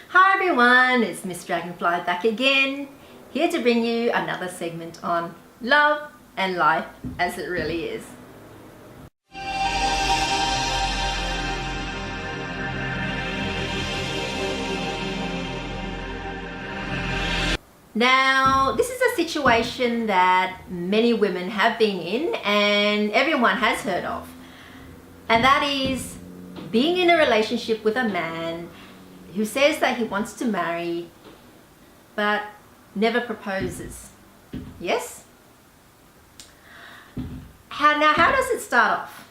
Hi everyone, it's Miss Dragonfly back again, here to bring you another segment on love and life as it really is. Now, this is a situation that many women have been in and everyone has heard of, and that is being in a relationship with a man who says that he wants to marry but never proposes. Yes? How does it start off?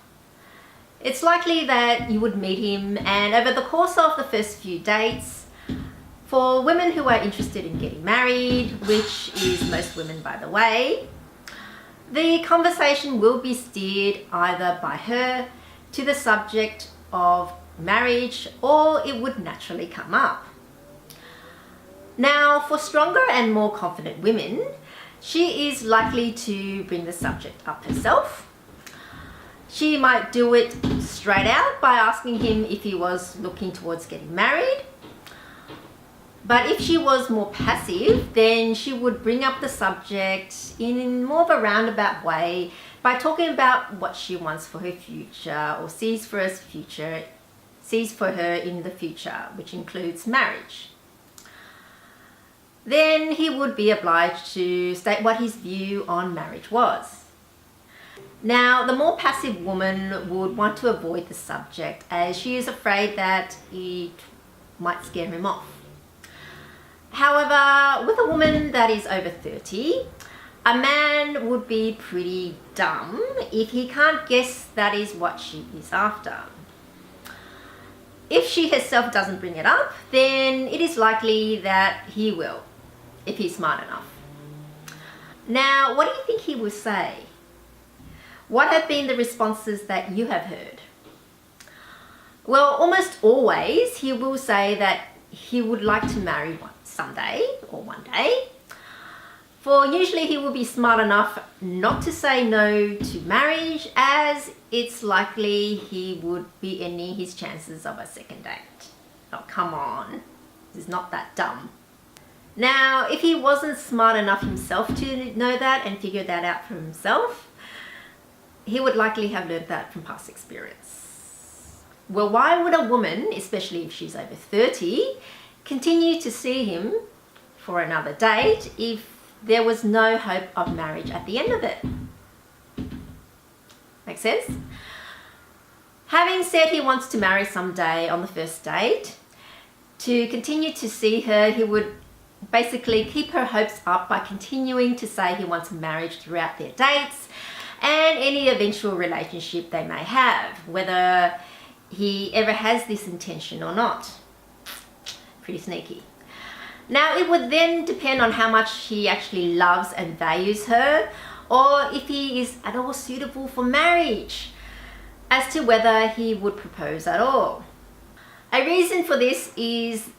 It's likely that you would meet him, and over the course of the first few dates, for women who are interested in getting married, which is most women by the way, the conversation will be steered either by her to the subject of marriage, or it would naturally come up. Now, for stronger and more confident women, she is likely to bring the subject up herself. She might do it straight out by asking him if he was looking towards getting married. But if she was more passive, then she would bring up the subject in more of a roundabout way by talking about what she wants for her future, or sees for her in the future, which includes marriage. Then he would be obliged to state what his view on marriage was. Now, the more passive woman would want to avoid the subject, as she is afraid that it might scare him off. However, with a woman that is over 30, a man would be pretty dumb if he can't guess that is what she is after. If she herself doesn't bring it up, then it is likely that he will, if he's smart enough. Now, what do you think he will say? What have been the responses that you have heard? Well, almost always he will say that he would like to marry someday or one day. For usually he will be smart enough not to say no to marriage, as it's likely he would be ending his chances of a second date. Oh, come on, this is not that dumb. Now, if he wasn't smart enough himself to know that and figure that out for himself, he would likely have learned that from past experience. Well, why would a woman, especially if she's over 30, continue to see him for another date if there was no hope of marriage at the end of it? Make sense? Having said he wants to marry someday on the first date, to continue to see her, he would basically keep her hopes up by continuing to say he wants marriage throughout their dates and any eventual relationship they may have, whether he ever has this intention or not. Pretty sneaky. Now, it would then depend on how much he actually loves and values her, or if he is at all suitable for marriage, as to whether he would propose at all. A reason for this is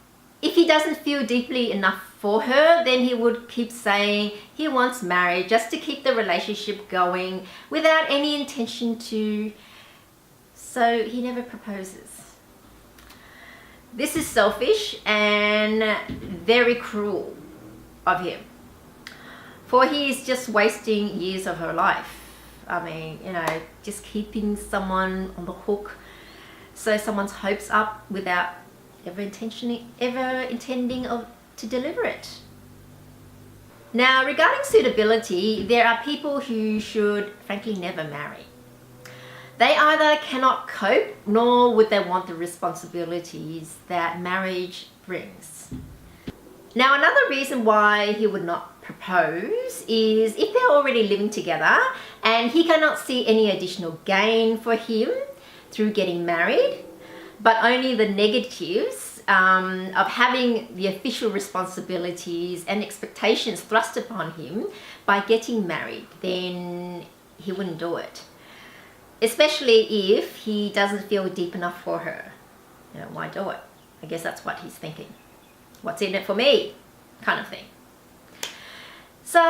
if he doesn't feel deeply enough for her, then he would keep saying he wants marriage just to keep the relationship going without any intention to, so he never proposes. This is selfish and very cruel of him, for he is just wasting years of her life. I mean, just keeping someone on the hook, so someone's hopes up without ever intending to deliver it. Now, regarding suitability, there are people who should frankly never marry. They either cannot cope, nor would they want the responsibilities that marriage brings. Now, another reason why he would not propose is if they're already living together and he cannot see any additional gain for him through getting married, but only the negatives of having the official responsibilities and expectations thrust upon him by getting married, then he wouldn't do it. Especially if he doesn't feel deep enough for her. Why do it? I guess that's what he's thinking. What's in it for me? Kind of thing. So,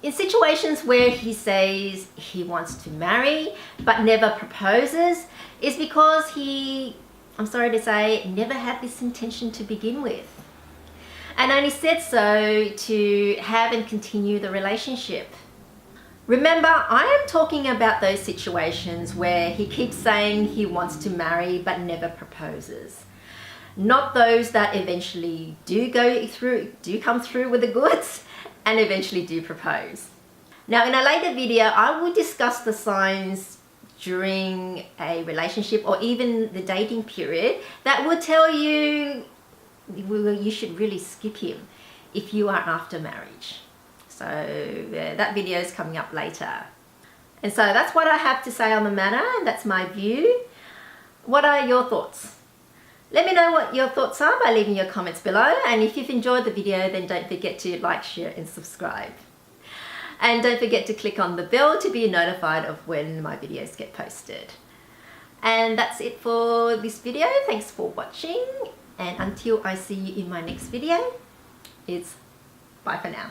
in situations where he says he wants to marry but never proposes, is because he I'm sorry to say, never had this intention to begin with. And only said so to have and continue the relationship. Remember, I am talking about those situations where he keeps saying he wants to marry but never proposes. Not those that eventually do come through with the goods and eventually do propose. Now, in a later video, I will discuss the signs during a relationship or even the dating period that will tell you you should really skip him if you are after marriage. So that video is coming up later. And so that's what I have to say on the matter, and that's my view. What are your thoughts? Let me know what your thoughts are by leaving your comments below, and if you've enjoyed the video, then don't forget to like, share and subscribe. And don't forget to click on the bell to be notified of when my videos get posted. And that's it for this video. Thanks for watching, and until I see you in my next video, it's bye for now.